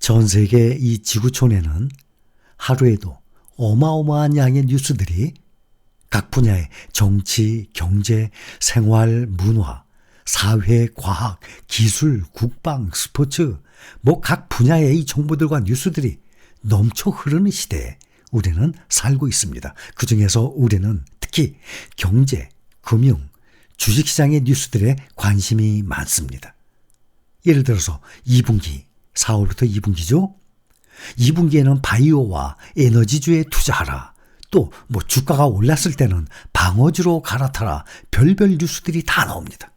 전 세계 이 지구촌에는 하루에도 어마어마한 양의 뉴스들이 각 분야의 정치, 경제, 생활, 문화, 사회, 과학, 기술, 국방, 스포츠, 각 분야의 이 정보들과 뉴스들이 넘쳐 흐르는 시대에 우리는 살고 있습니다. 그중에서 우리는 특히 경제, 금융, 주식시장의 뉴스들에 관심이 많습니다. 예를 들어서 2분기, 4월부터 2분기죠. 2분기에는 바이오와 에너지주에 투자하라. 또 주가가 올랐을 때는 방어주로 갈아타라. 별별 뉴스들이 다 나옵니다.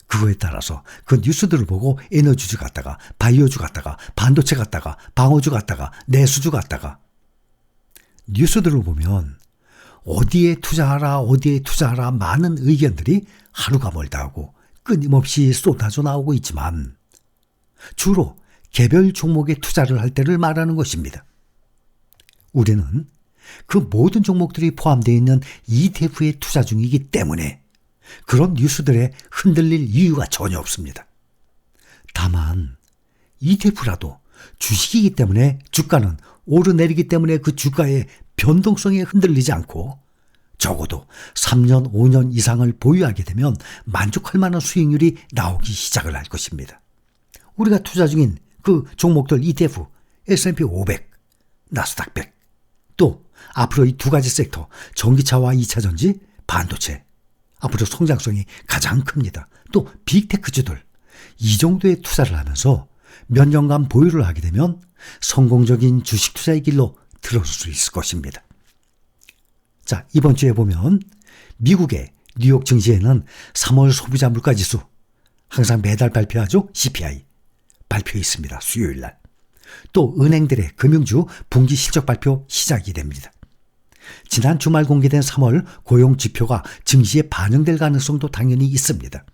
그거에 따라서 그 뉴스들을 보고 에너지주 갔다가 바이오주 갔다가 반도체 갔다가 방어주 갔다가 내수주 갔다가 뉴스들을 보면 어디에 투자하라 많은 의견들이 하루가 멀다 하고 끊임없이 쏟아져 나오고 있지만 주로 개별 종목에 투자를 할 때를 말하는 것입니다. 우리는 그 모든 종목들이 포함되어 있는 ETF에 투자 중이기 때문에 그런 뉴스들에 흔들릴 이유가 전혀 없습니다. 다만 ETF라도 주식이기 때문에 주가는 오르내리기 때문에 그 주가의 변동성에 흔들리지 않고 적어도 3년, 5년 이상을 보유하게 되면 만족할 만한 수익률이 나오기 시작을 할 것입니다. 우리가 투자 중인 그 종목들 ETF, S&P 500, 나스닥 100, 또 앞으로 이 두 가지 섹터, 전기차와 2차전지, 반도체, 앞으로 성장성이 가장 큽니다. 또 빅테크주들, 이 정도의 투자를 하면서 몇 년간 보유를 하게 되면 성공적인 주식 투자의 길로 들어설 수 있을 것입니다. 자, 이번 주에 보면 미국의 뉴욕 증시에는 3월 소비자 물가지수, 항상 매달 발표하죠. CPI 발표 있습니다. 수요일 날. 또 은행들의 금융주 분기 실적 발표 시작이 됩니다. 지난 주말 공개된 3월 고용 지표가 증시에 반영될 가능성도 당연히 있습니다.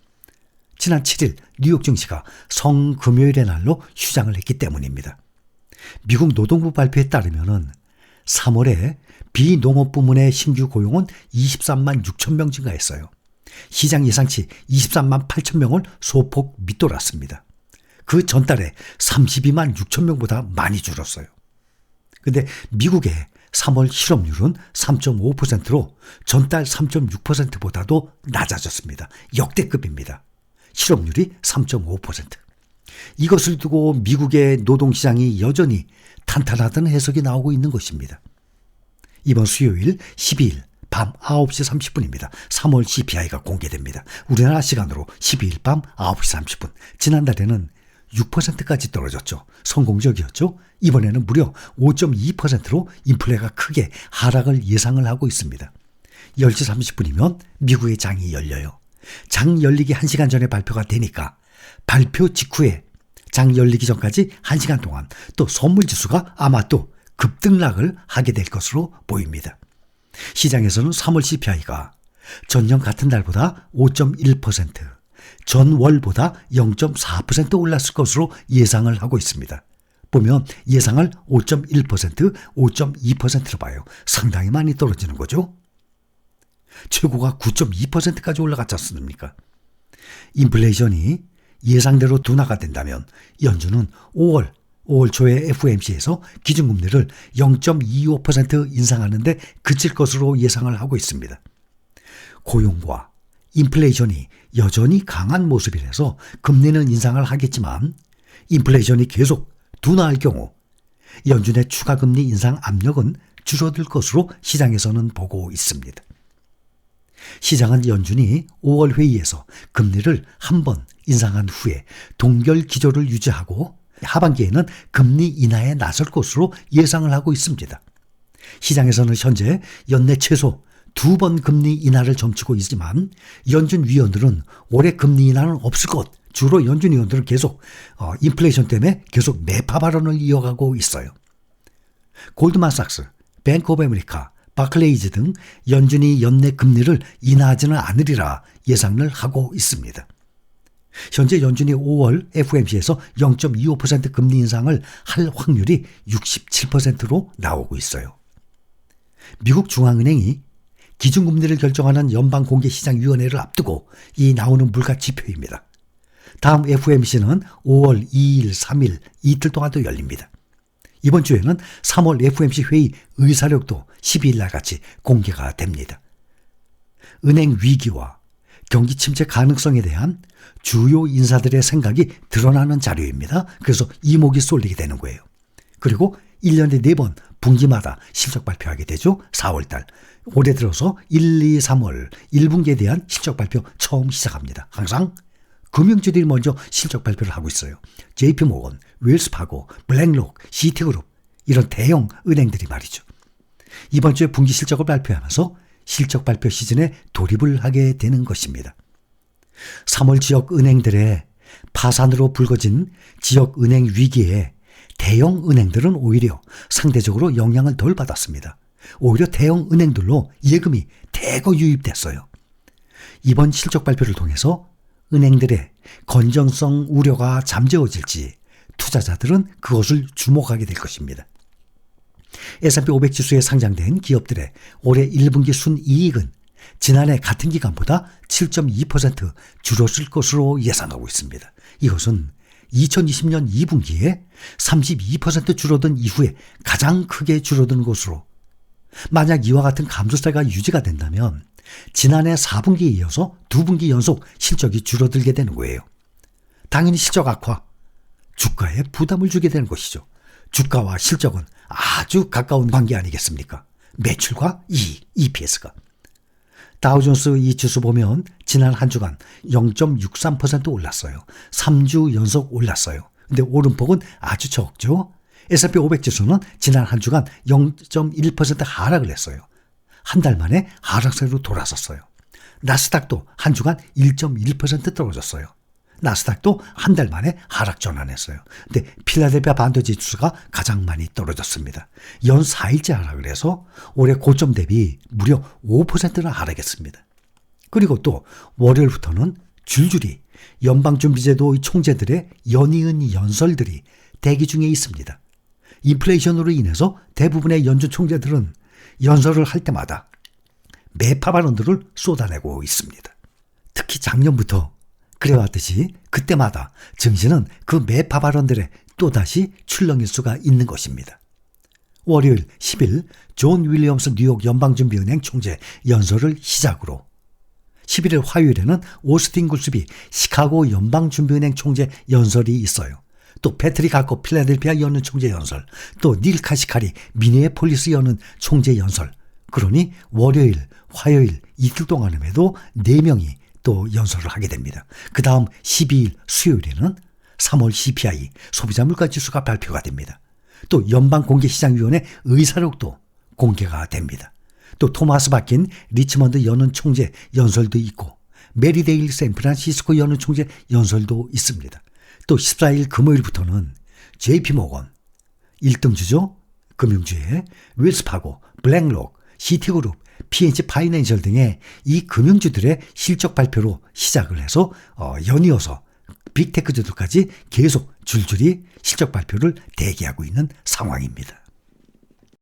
지난 7일 뉴욕 증시가 성금요일의 날로 휴장을 했기 때문입니다. 미국 노동부 발표에 따르면 3월에 비농업 부문의 신규 고용은 23만 6천 명 증가했어요. 시장 예상치 23만 8천 명을 소폭 밑돌았습니다. 그 전달에 32만 6천 명보다 많이 줄었어요. 근데 미국의 3월 실업률은 3.5%로 전달 3.6%보다도 낮아졌습니다. 역대급입니다. 실업률이 3.5%. 이것을 두고 미국의 노동시장이 여전히 탄탄하다는 해석이 나오고 있는 것입니다. 이번 수요일 12일 밤 9시 30분입니다. 3월 CPI가 공개됩니다. 우리나라 시간으로 12일 밤 9시 30분. 지난달에는 6%까지 떨어졌죠. 성공적이었죠. 이번에는 무려 5.2%로 인플레가 크게 하락을 예상을 하고 있습니다. 10시 30분이면 미국의 장이 열려요. 장 열리기 1시간 전에 발표가 되니까 발표 직후에 장 열리기 전까지 1시간 동안 또 선물지수가 아마 또 급등락을 하게 될 것으로 보입니다. 시장에서는 3월 CPI가 전년 같은 달보다 5.1%, 전월보다 0.4% 올랐을 것으로 예상을 하고 있습니다. 보면 예상을 5.1%, 5.2%로 봐요. 상당히 많이 떨어지는 거죠. 최고가 9.2%까지 올라갔지 않습니까? 인플레이션이 예상대로 둔화가 된다면 연준은 5월 초에 FOMC에서 기준금리를 0.25% 인상하는 데 그칠 것으로 예상을 하고 있습니다. 고용과 인플레이션이 여전히 강한 모습이라서 금리는 인상을 하겠지만 인플레이션이 계속 둔화할 경우 연준의 추가 금리 인상 압력은 줄어들 것으로 시장에서는 보고 있습니다. 시장은 연준이 5월 회의에서 금리를 한 번 인상한 후에 동결 기조를 유지하고 하반기에는 금리 인하에 나설 것으로 예상을 하고 있습니다. 시장에서는 현재 연내 최소 2번 금리 인하를 점치고 있지만 연준 위원들은 올해 금리 인하는 없을 것, 주로 연준 위원들은 계속 인플레이션 때문에 계속 매파 발언을 이어가고 있어요. 골드만삭스, 뱅크 오브 아메리카, 바클레이즈 등 연준이 연내 금리를 인하하지는 않으리라 예상을 하고 있습니다. 현재 연준이 5월 FOMC에서 0.25% 금리 인상을 할 확률이 67%로 나오고 있어요. 미국 중앙은행이 기준금리를 결정하는 연방공개시장위원회를 앞두고 이 나오는 물가 지표입니다. 다음 FOMC는 5월 2일, 3일 이틀 동안도 열립니다. 이번 주에는 3월 FOMC 회의 의사록도 12일 날 같이 공개가 됩니다. 은행 위기와 경기 침체 가능성에 대한 주요 인사들의 생각이 드러나는 자료입니다. 그래서 이목이 쏠리게 되는 거예요. 그리고 1년에 4번 분기마다 실적 발표하게 되죠. 4월달. 올해 들어서 1, 2, 3월 1분기에 대한 실적 발표 처음 시작합니다. 항상 금융주들이 먼저 실적 발표를 하고 있어요. JP모건, 웰스파고, 블랙록, 시티그룹 이런 대형 은행들이 말이죠. 이번 주에 분기 실적을 발표하면서 실적 발표 시즌에 돌입을 하게 되는 것입니다. 3월 지역 은행들의 파산으로 불거진 지역 은행 위기에 대형 은행들은 오히려 상대적으로 영향을 덜 받았습니다. 오히려 대형 은행들로 예금이 대거 유입됐어요. 이번 실적 발표를 통해서 은행들의 건전성 우려가 잠재워질지 투자자들은 그것을 주목하게 될 것입니다. S&P 500 지수에 상장된 기업들의 올해 1분기 순이익은 지난해 같은 기간보다 7.2% 줄었을 것으로 예상하고 있습니다. 이것은 2020년 2분기에 32% 줄어든 이후에 가장 크게 줄어든 것으로, 만약 이와 같은 감소세가 유지가 된다면 지난해 4분기에 이어서 2분기 연속 실적이 줄어들게 되는 거예요. 당연히 실적 악화, 주가에 부담을 주게 되는 것이죠. 주가와 실적은 아주 가까운 관계 아니겠습니까? 매출과 이익, EPS가. 다우존스 이 지수 보면 지난 한 주간 0.63% 올랐어요. 3주 연속 올랐어요. 근데 오름폭은 아주 적죠. S&P 500 지수는 지난 한 주간 0.1% 하락을 했어요. 한 달 만에 하락세로 돌아섰어요. 나스닥도 한 주간 1.1% 떨어졌어요. 나스닥도 한 달 만에 하락 전환했어요. 근데 필라델피아 반도체 지수가 가장 많이 떨어졌습니다. 연 4일째 하락을 해서 올해 고점 대비 무려 5%나 하락했습니다. 그리고 또 월요일부터는 줄줄이 연방준비제도 총재들의 연이은 연설들이 대기 중에 있습니다. 인플레이션으로 인해서 대부분의 연준 총재들은 연설을 할 때마다 매파 발언들을 쏟아내고 있습니다. 특히 작년부터 그래왔듯이 그때마다 증시는 그 매파 발언들에 또다시 출렁일 수가 있는 것입니다. 월요일 10일 존 윌리엄스 뉴욕 연방준비은행 총재 연설을 시작으로 11일 화요일에는 오스틴 굴스비 시카고 연방준비은행 총재 연설이 있어요. 또 패트릭 하커 필라델피아 연은 총재 연설, 또 닐 카시카리 미네폴리스 연은 총재 연설. 그러니 월요일, 화요일 이틀 동안에도 4명이 또 연설을 하게 됩니다. 그 다음 12일 수요일에는 3월 CPI 소비자 물가 지수가 발표가 됩니다. 또 연방공개시장위원회 의사록도 공개가 됩니다. 또 토마스 바킨 리치먼드 연은 총재 연설도 있고 메리데일 샌프란시스코 연은 총재 연설도 있습니다. 또 14일 금요일부터는 JP모건 1등 주죠. 금융주에 웰스파고, 블랙록, 시티그룹, PNC 파이낸셜 등의 이 금융주들의 실적 발표로 시작을 해서 연이어서 빅테크주들까지 계속 줄줄이 실적 발표를 대기하고 있는 상황입니다.